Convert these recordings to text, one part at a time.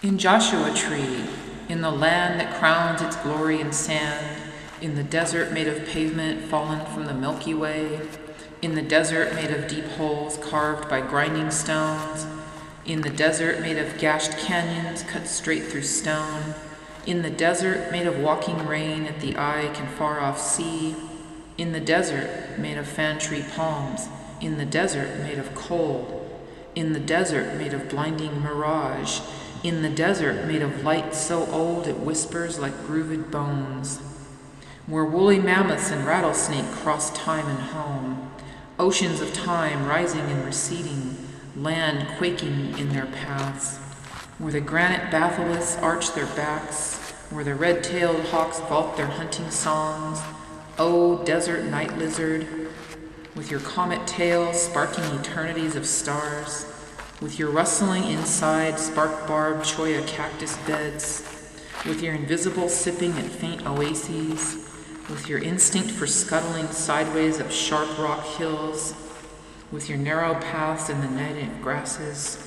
In Joshua Tree, in the land that crowns its glory in sand, in the desert made of pavement fallen from the Milky Way, in the desert made of deep holes carved by grinding stones, in the desert made of gashed canyons cut straight through stone, in the desert made of walking rain that the eye can far off see, in the desert made of fan tree palms, in the desert made of cold, in the desert made of blinding mirage, in the desert made of light so old it whispers like grooved bones, where woolly mammoths and rattlesnake cross time and home, oceans of time rising and receding, land quaking in their paths, where the granite batholiths arch their backs, where the red-tailed hawks vault their hunting songs. O desert night lizard, with your comet tail sparking eternities of stars, with your rustling inside spark-barbed cholla cactus beds, with your invisible sipping at faint oases, with your instinct for scuttling sideways up sharp rock hills, with your narrow paths in the native grasses,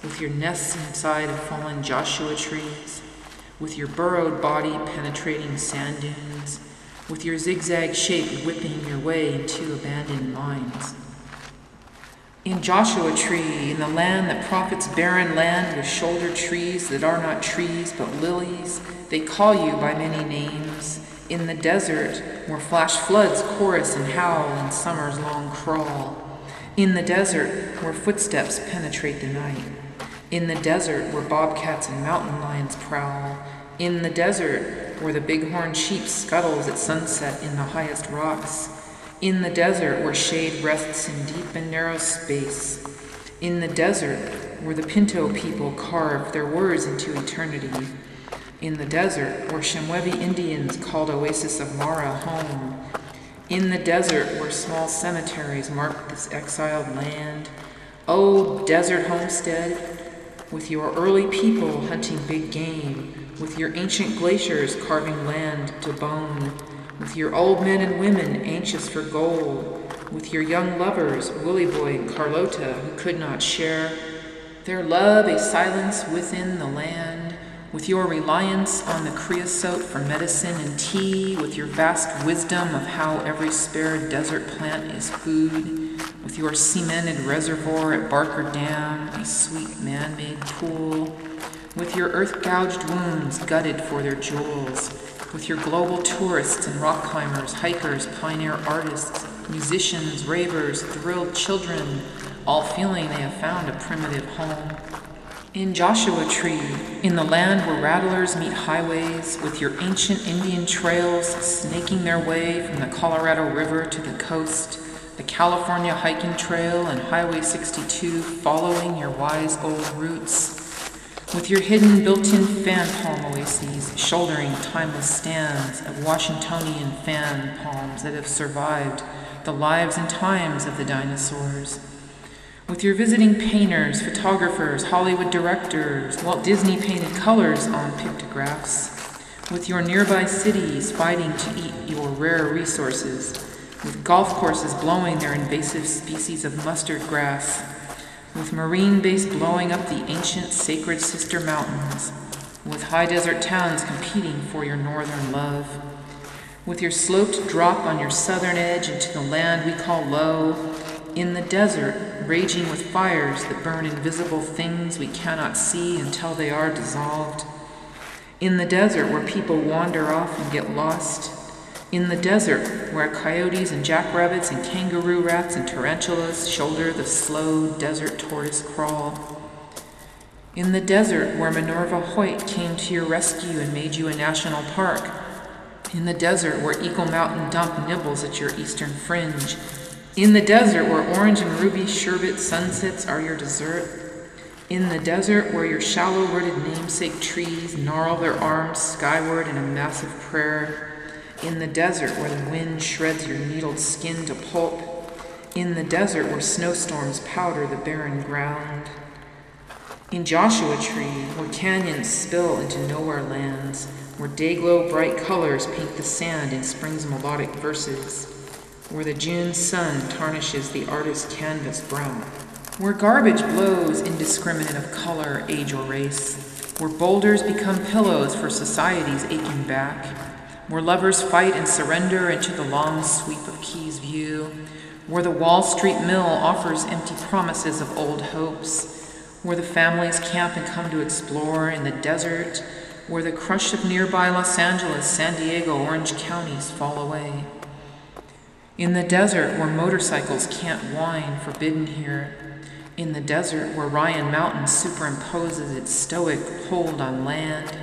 with your nests inside of fallen Joshua trees, with your burrowed body penetrating sand dunes, with your zigzag shape whipping your way into abandoned mines. In Joshua Tree, in the land that profits barren land with shoulder trees that are not trees but lilies, they call you by many names. In the desert, where flash floods chorus and howl in summer's long crawl. In the desert, where footsteps penetrate the night. In the desert, where bobcats and mountain lions prowl. In the desert, where the bighorn sheep scuttles at sunset in the highest rocks. In the desert, where shade rests in deep and narrow space. In the desert, where the Pinto people carve their words into eternity. In the desert, where Shemwebi Indians called Oasis of Mara home. In the desert, where small cemeteries mark this exiled land. O desert homestead, with your early people hunting big game, with your ancient glaciers carving land to bone, with your old men and women anxious for gold, with your young lovers, Willie Boy and Carlota, who could not share their love a silence within the land, with your reliance on the creosote for medicine and tea, with your vast wisdom of how every spare desert plant is food, with your cemented reservoir at Barker Dam, a sweet man-made pool, with your earth-gouged wounds gutted for their jewels, with your global tourists and rock climbers, hikers, pioneer artists, musicians, ravers, thrilled children, all feeling they have found a primitive home. In Joshua Tree, in the land where rattlers meet highways, with your ancient Indian trails snaking their way from the Colorado River to the coast, the California hiking trail and Highway 62 following your wise old roots, with your hidden built-in fan palm oases shouldering timeless stands of Washingtonian fan palms that have survived the lives and times of the dinosaurs, with your visiting painters, photographers, Hollywood directors, Walt Disney painted colors on pictographs, with your nearby cities fighting to eat your rare resources, with golf courses blowing their invasive species of mustard grass, with marine base blowing up the ancient sacred sister mountains, with high desert towns competing for your northern love, with your sloped drop on your southern edge into the land we call low, in the desert, raging with fires that burn invisible things we cannot see until they are dissolved, in the desert where people wander off and get lost, in the desert, where coyotes and jackrabbits and kangaroo rats and tarantulas shoulder the slow desert tortoise crawl. In the desert, where Minerva Hoyt came to your rescue and made you a national park. In the desert, where Eagle Mountain Dump nibbles at your eastern fringe. In the desert, where orange and ruby sherbet sunsets are your dessert. In the desert, where your shallow-rooted namesake trees gnarl their arms skyward in a massive prayer. In the desert where the wind shreds your needled skin to pulp. In the desert where snowstorms powder the barren ground. In Joshua Tree, where canyons spill into nowhere lands, where day-glow bright colors paint the sand in spring's melodic verses, where the June sun tarnishes the artist's canvas brown, where garbage blows indiscriminate of color, age, or race, where boulders become pillows for society's aching back, where lovers fight and surrender into the long sweep of Keys View, where the Wall Street Mill offers empty promises of old hopes, where the families camp and come to explore in the desert, where the crush of nearby Los Angeles, San Diego, Orange counties fall away. In the desert where motorcycles can't whine, forbidden here. In the desert where Ryan Mountain superimposes its stoic hold on land.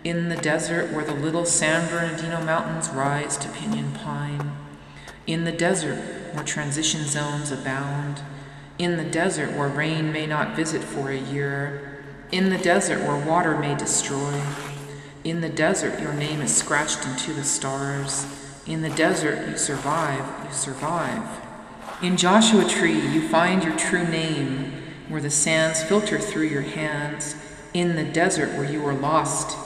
In the desert where the little San Bernardino Mountains rise to Pinyon Pine. In the desert where transition zones abound. In the desert where rain may not visit for a year. In the desert where water may destroy. In the desert your name is scratched into the stars. In the desert you survive, you survive. In Joshua Tree you find your true name, where the sands filter through your hands. In the desert where you are lost,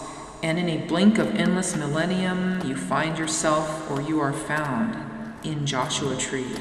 and in a blink of endless millennium you find yourself or you are found in Joshua Tree.